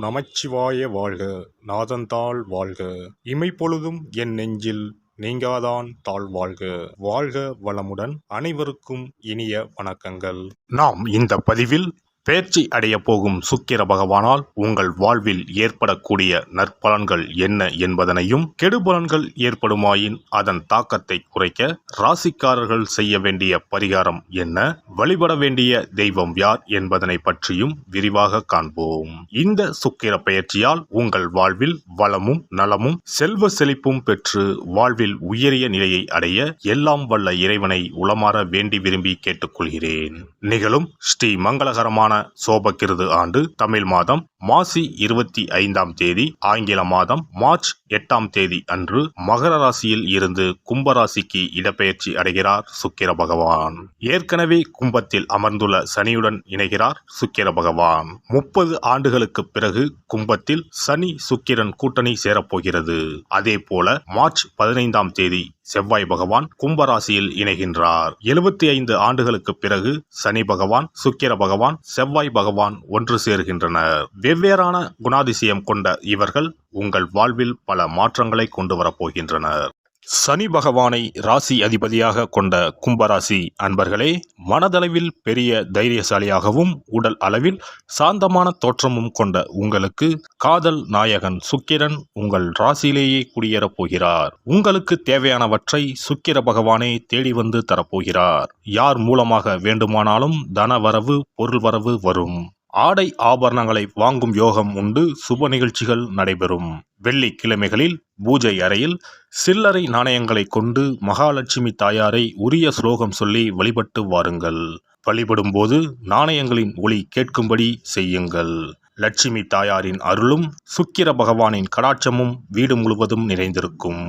நமச்சிவாய வாழ்க. நாதன்தாள் வாழ்க. இமைப்பொழுதும் என் நெஞ்சில் நீங்காதான் தாழ்வாழ்க. வாழ்க வளமுடன். அனைவருக்கும் இனிய வணக்கங்கள். நாம் இந்த பதிவில் பேர்ச்சி அடைய போகும் சுக்கிர பகவானால் உங்கள் வாழ்வில் ஏற்படக்கூடிய நற்பலன்கள் என்ன என்பதனையும், கெடுபலன்கள் ஏற்படுமாயின் அதன் தாக்கத்தை குறைக்க ராசிக்காரர்கள் செய்ய வேண்டிய பரிகாரம் என்ன, வழிபட வேண்டிய தெய்வம் யார் என்பதனை பற்றியும் விரிவாக காண்போம். இந்த சுக்கிர பெயர்ச்சியால் உங்கள் வாழ்வில் வளமும் நலமும் செல்வ செழிப்பும் பெற்று வாழ்வில் உயரிய நிலையை அடைய எல்லாம் வல்ல இறைவனை உளமாற வேண்டி விரும்பி கேட்டுக்கொள்கிறேன். நிகழும் ஸ்ரீ மங்களகரமான சோபகிருது ஆண்டு தமிழ் மாதம் மாசி 25ஆம் தேதி, ஆங்கில மாதம் மார்ச் 8ஆம் தேதி அன்று மகர ராசியில் இருந்து கும்பராசிக்கு இடப்பெயர்ச்சி அடைகிறார் சுக்கிர பகவான். ஏற்கனவே கும்பத்தில் அமர்ந்துள்ள சனியுடன் இணைகிறார் சுக்கிர பகவான். 30 ஆண்டுகளுக்கு பிறகு கும்பத்தில் சனி சுக்கிரன் கூட்டணி சேரப்போகிறது. அதே போல மார்ச் 15ஆம் தேதி செவ்வாய் பகவான் கும்பராசியில் இணைகின்றார். 75 ஆண்டுகளுக்கு பிறகு சனி பகவான், சுக்கிர பகவான், செவ்வாய் பகவான் ஒன்று சேர்கின்றனர். வெவ்வேறான குணாதிசயம் கொண்ட இவர்கள் உங்கள் வாழ்வில் பல மாற்றங்களை கொண்டு வரப்போகின்றனர். சனி பகவானை ராசி அதிபதியாக கொண்ட கும்பராசி அன்பர்களே, மனதளவில் பெரிய தைரியசாலியாகவும் உடல் அளவில் சாந்தமான தோற்றமும் கொண்ட உங்களுக்கு காதல் நாயகன் சுக்கிரன் உங்கள் ராசியிலேயே குடியேறப் போகிறார். உங்களுக்கு தேவையானவற்றை சுக்கிர பகவானே தேடி வந்து தரப்போகிறார். யார் மூலமாக வேண்டுமானாலும் தன வரவு, பொருள் வரவு வரும். ஆடை ஆபரணங்களை வாங்கும் யோகம் உண்டு. சுப நிகழ்ச்சிகள் நடைபெறும். வெள்ளிக்கிழமைகளில் பூஜை அறையில் சில்லறை நாணயங்களை கொண்டு மகாலட்சுமி தாயாரை உரிய ஸ்லோகம் சொல்லி வழிபட்டு வாருங்கள். வழிபடும் போது நாணயங்களின் ஒளி கேட்கும்படி செய்யுங்கள். லட்சுமி தாயாரின் அருளும் சுக்கிர பகவானின் கடாட்சமும் வீடு முழுவதும் நிறைந்திருக்கும்.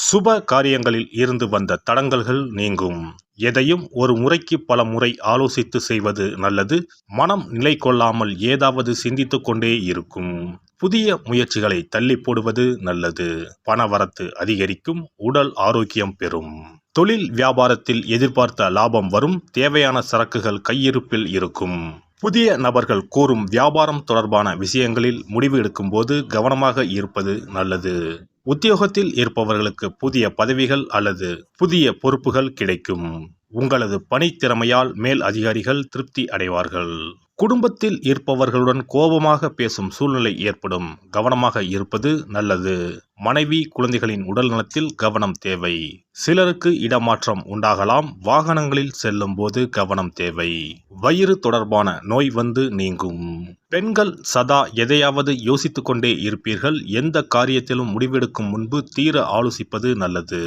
சுப காரியங்களில் இருந்து வந்த தடங்கல்கள் நீங்கும். எதையும் ஒரு முறைக்கு பல முறை ஆலோசித்து செய்வது நல்லது. மனம் நிலை கொள்ளாமல் ஏதாவது சிந்தித்து கொண்டே இருக்கும். புதிய முயற்சிகளை தள்ளி போடுவது நல்லது. பணவரத்து அதிகரிக்கும். உடல் ஆரோக்கியம் பெறும். தொழில் வியாபாரத்தில் எதிர்பார்த்த லாபம் வரும். தேவையான சரக்குகள் கையிருப்பில் இருக்கும். புதிய நபர்கள் கூறும் வியாபாரம் தொடர்பான விஷயங்களில் முடிவு எடுக்கும் போது கவனமாக இருப்பது நல்லது. உத்தியோகத்தில் இருப்பவர்களுக்கு புதிய பதவிகள் அல்லது புதிய பொறுப்புகள் கிடைக்கும். உங்களது பணித்திறமையால் மேல் அதிகாரிகள் திருப்தி அடைவார்கள். குடும்பத்தில் இருப்பவர்களுடன் கோபமாக பேசும் சூழ்நிலை ஏற்படும். கவனமாக இருப்பது நல்லது. மனைவி, குழந்தைகளின் உடல் நலத்தில் கவனம் தேவை. சிலருக்கு இடமாற்றம் உண்டாகலாம். வாகனங்களில் செல்லும் போது கவனம் தேவை. வயிறு தொடர்பான நோய் வந்து நீங்கும். பெண்கள் சதா எதையாவது யோசித்து கொண்டே இருப்பீர்கள். எந்த காரியத்திலும் முடிவெடுக்கும் முன்பு தீர ஆலோசிப்பது நல்லது.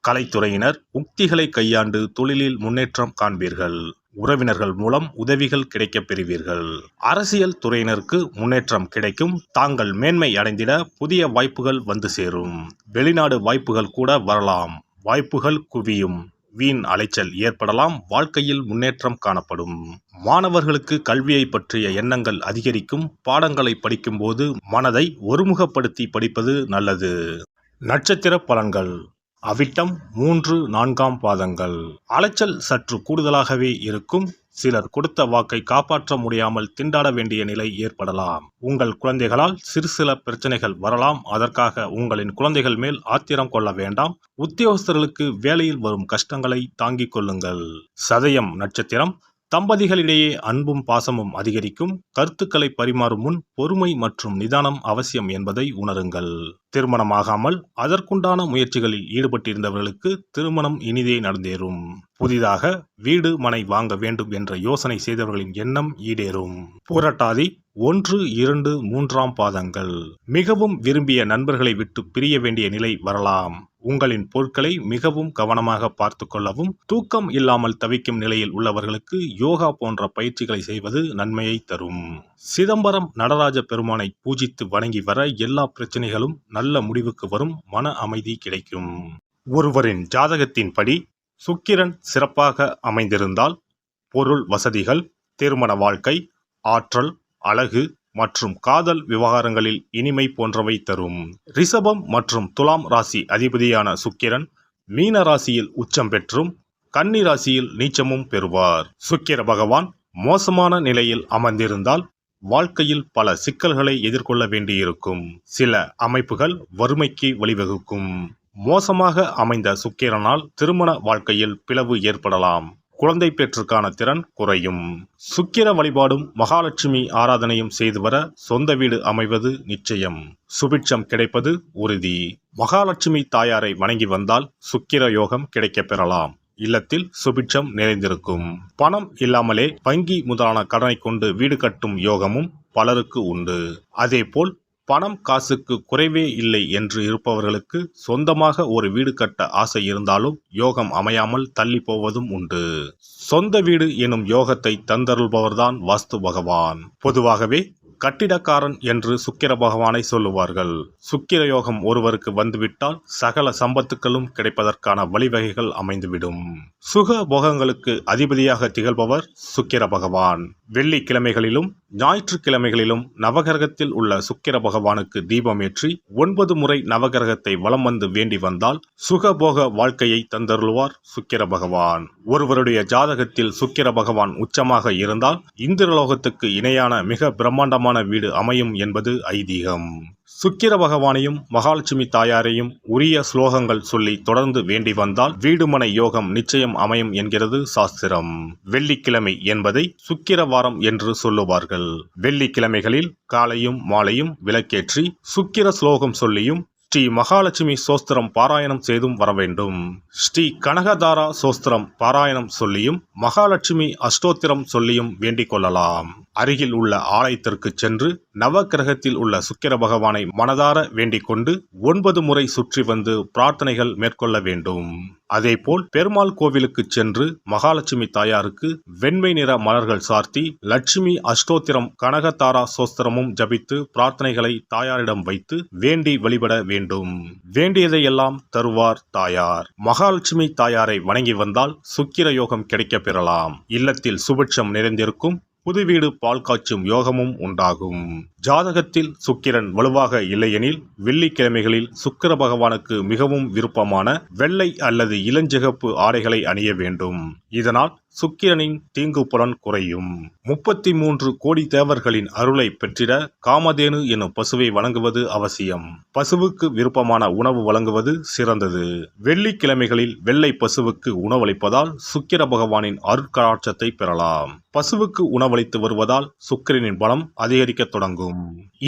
கலைத்துறையினர் உக்திகளை கையாண்டு தொழிலில் முன்னேற்றம் காண்பீர்கள். உறவினர்கள் மூலம் உதவிகள் கிடைக்கப் பெறுவீர்கள். அரசியல் துறையினருக்கு முன்னேற்றம் கிடைக்கும். தாங்கள் மேன்மை அடைந்திட புதிய வாய்ப்புகள் வந்து சேரும். வெளிநாடு வாய்ப்புகள் கூட வரலாம். வாய்ப்புகள் குவியும். வீண் அலைச்சல் ஏற்படலாம். வாழ்க்கையில் முன்னேற்றம் காணப்படும். மாணவர்களுக்கு கல்வியை பற்றிய எண்ணங்கள் அதிகரிக்கும். பாடங்களை படிக்கும்போது மனதை ஒருமுகப்படுத்தி படிப்பது நல்லது. நட்சத்திர பலன்கள். அவிட்டம் 3, 4ஆம் பாதங்கள். அலைச்சல் சற்று கூடுதலாகவே இருக்கும். சிலர் கொடுத்த வாக்கை காப்பாற்ற முடியாமல் திண்டாட வேண்டிய நிலை ஏற்படலாம். உங்கள் குழந்தைகளால் சில பிரச்சனைகள் வரலாம். அதற்காக உங்களின் குழந்தைகள் மேல் ஆத்திரம் கொள்ள வேண்டாம். உத்தியோகஸ்தர்களுக்கு வேலையில் வரும் கஷ்டங்களை தாங்கிக் கொள்ளுங்கள். சதயம் நட்சத்திரம். தம்பதிகளிடையே அன்பும் பாசமும் அதிகரிக்கும். கருத்துக்களை பரிமாறும் முன் பொறுமை மற்றும் நிதானம் அவசியம் என்பதை உணருங்கள். திருமணமாகாமல் அதற்குண்டான முயற்சிகளில் ஈடுபட்டிருந்தவர்களுக்கு திருமணம் இனிதே நடந்தேறும். புதிதாக வீடு மனை வாங்க வேண்டும் என்ற யோசனை செய்தவர்களின் எண்ணம் ஈடேறும். புரட்டாதி 1, 2, 3ஆம் பாதங்கள். மிகவும் விரும்பிய நண்பர்களை விட்டு பிரிய வேண்டிய நிலை வரலாம். உங்களின் பொருட்களை மிகவும் கவனமாக பார்த்து கொள்ளவும். தூக்கம் இல்லாமல் தவிக்கும் நிலையில் உள்ளவர்களுக்கு யோகா போன்ற பயிற்சிகளை செய்வது நன்மையை தரும். சிதம்பரம் நடராஜ பெருமானை பூஜித்து வணங்கி வர எல்லா பிரச்சனைகளும் நல்ல முடிவுக்கு வரும். மன அமைதி கிடைக்கும். ஒருவரின் ஜாதகத்தின்படி சுக்கிரன் சிறப்பாக அமைந்திருந்தால் பொருள் வசதிகள், திருமண வாழ்க்கை, ஆற்றல், அழகு மற்றும் காதல் விவகாரங்களில் இனிமை போன்றவை தரும். ரிஷபம் மற்றும் துலாம் ராசி அதிபதியான சுக்கிரன் மீன ராசியில் உச்சம் பெற்றும் கன்னி ராசியில் நீச்சமும் பெறுவார். சுக்கிர பகவான் மோசமான நிலையில் அமர்ந்திருந்தால் வாழ்க்கையில் பல சிக்கல்களை எதிர்கொள்ள வேண்டியிருக்கும். சில அமைப்புகள் வறுமைக்கு வழிவகுக்கும். மோசமாக அமைந்த சுக்கிரனால் திருமண வாழ்க்கையில் பிளவு ஏற்படலாம். குழந்தை பெற்றுக்கான திறன் குறையும். சுக்கிர வழிபாடும் மகாலட்சுமி ஆராதனையும் செய்து வர சொந்த வீடு அமைவது நிச்சயம். சுபிட்சம் கிடைப்பது உறுதி. மகாலட்சுமி தாயாரை வணங்கி வந்தால் சுக்கிர யோகம் கிடைக்கப் பெறலாம். இல்லத்தில் சுபிட்சம் நிறைந்திருக்கும். பணம் இல்லாமலே வங்கி முதலான கடனை கொண்டு வீடு கட்டும் யோகமும் பலருக்கு உண்டு. அதேபோல் பணம் காசுக்கு குறைவே இல்லை என்று இருப்பவர்களுக்கு சொந்தமாக ஒரு வீடு கட்ட ஆசை இருந்தாலும் யோகம் அமையாமல் தள்ளி போவதும் உண்டு. சொந்த வீடு எனும் யோகத்தை தந்தருள்பவர்தான் வாஸ்து பகவான். பொதுவாகவே கட்டிடக்காரன் என்று சுக்கிர பகவானை சொல்லுவார்கள். சுக்கிர யோகம் ஒருவருக்கு வந்துவிட்டால் சகல சம்பத்துக்களும் கிடைப்பதற்கான வழிவகைகள் அமைந்துவிடும். சுக போகங்களுக்கு அதிபதியாக திகழ்பவர் சுக்கிர பகவான். வெள்ளிக்கிழமைகளிலும் ஞாயிற்றுக்கிழமைகளிலும் நவகிரகத்தில் உள்ள சுக்கிர பகவானுக்கு தீபமேற்றி 9 முறை நவகிரகத்தை வலம் வந்து வேண்டி வந்தால் சுகபோக வாழ்க்கையை தந்தருள்வார் சுக்கிர பகவான். ஒருவருடைய ஜாதகத்தில் சுக்கிர பகவான் உச்சமாக இருந்தால் இந்திரலோகத்துக்கு இணையான மிக பிரம்மாண்டமான வீடு அமையும் என்பது ஐதீகம். சுக்கிர பகவானையும் மகாலட்சுமி தாயாரையும் உரிய ஸ்லோகங்கள் சொல்லி தொடர்ந்து வேண்டி வந்தால் வீடுமனை யோகம் நிச்சயம் அமையும் என்கிறது சாஸ்திரம். வெள்ளிக்கிழமை என்பதை சுக்கிர வாரம் என்று சொல்லுவார்கள். வெள்ளிக்கிழமைகளில் காலையும் மாலையும் விளக்கேற்றி சுக்கிர ஸ்லோகம் சொல்லியும் ஸ்ரீ மகாலட்சுமி சோஸ்திரம் பாராயணம் செய்தும் வர வேண்டும். ஸ்ரீ கனகதாரா சோஸ்திரம் பாராயணம் சொல்லியும் மகாலட்சுமி அஷ்டோத்திரம் சொல்லியும் வேண்டிக் கொள்ளலாம். அருகில் உள்ள ஆலயத்திற்கு சென்று நவகிரகத்தில் உள்ள சுக்கிர பகவானை மனதார வேண்டிக் கொண்டு 9 முறை சுற்றி வந்து பிரார்த்தனைகள் மேற்கொள்ள வேண்டும். அதேபோல் பெருமாள் கோவிலுக்கு சென்று மகாலட்சுமி தாயாருக்கு வெண்மை நிற மலர்கள் சார்த்தி லட்சுமி அஷ்டோத்திரம் கனகதாரா சோஸ்திரமும் ஜபித்து பிரார்த்தனைகளை தாயாரிடம் வைத்து வேண்டி வழிபட வேண்டும். வேண்டியதையெல்லாம் தருவார் தாயார். மகாலட்சுமி தாயாரை வணங்கி வந்தால் சுக்கிர யோகம் கிடைக்கப் பெறலாம். இல்லத்தில் சுபிட்சம் நிறைந்திருக்கும். புது வீடு பால் காய்ச்சும் யோகமும் உண்டாகும். ஜாதகத்தில் சுக்கிரன் வலுவாக இல்லையெனில் வெள்ளிக்கிழமைகளில் சுக்கிர பகவானுக்கு மிகவும் விருப்பமான வெள்ளை அல்லது இளஞ்சிகப்பு ஆடைகளை அணிய வேண்டும். இதனால் சுக்கிரனின் தீங்கு புலன் குறையும். 33 கோடி தேவர்களின் அருளை பெற்றிட காமதேனு எனும் பசுவை வழங்குவது அவசியம். பசுவுக்கு விருப்பமான உணவு வழங்குவது சிறந்தது. வெள்ளிக்கிழமைகளில் வெள்ளை பசுவுக்கு உணவளிப்பதால் சுக்கிர பகவானின் அருட்கடாட்சத்தை பெறலாம். பசுவுக்கு உணவளித்து வருவதால் சுக்கிரனின் பலம் அதிகரிக்க தொடங்கும்.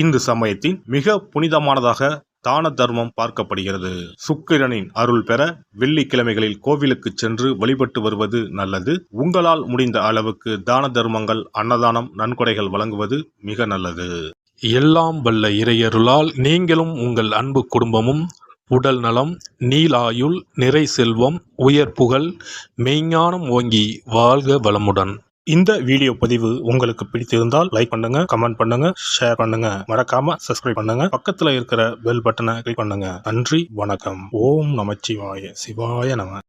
இந்து சமயத்தின் மிக புனிதமானதாக தான தர்மம் பார்க்கப்படுகிறது. சுக்கிரனின் அருள் பெற வெள்ளிக்கிழமைகளில் கோவிலுக்கு சென்று வழிபட்டு வருவது நல்லது. உங்களால் முடிந்த அளவுக்கு தான தர்மங்கள், அன்னதானம், நன்கொடைகள் வழங்குவது மிக நல்லது. எல்லாம் வல்ல இறையருளால் நீங்களும் உங்கள் அன்பு குடும்பமும் உடல் நலம், நீலாயுள், நிறை செல்வம், உயர் புகழ், மெய்ஞானம் ஓங்கி வாழ்க வளமுடன். இந்த வீடியோ பதிவு உங்களுக்கு பிடித்திருந்தால் லைக் பண்ணுங்க, கமெண்ட் பண்ணுங்க, ஷேர் பண்ணுங்க. மறக்காம சப்ஸ்கிரைப் பண்ணுங்க. பக்கத்துல இருக்கிற பெல் பட்டனை கிளிக் பண்ணுங்க. நன்றி, வணக்கம். ஓம் நமச்சிவாய. சிவாய நம.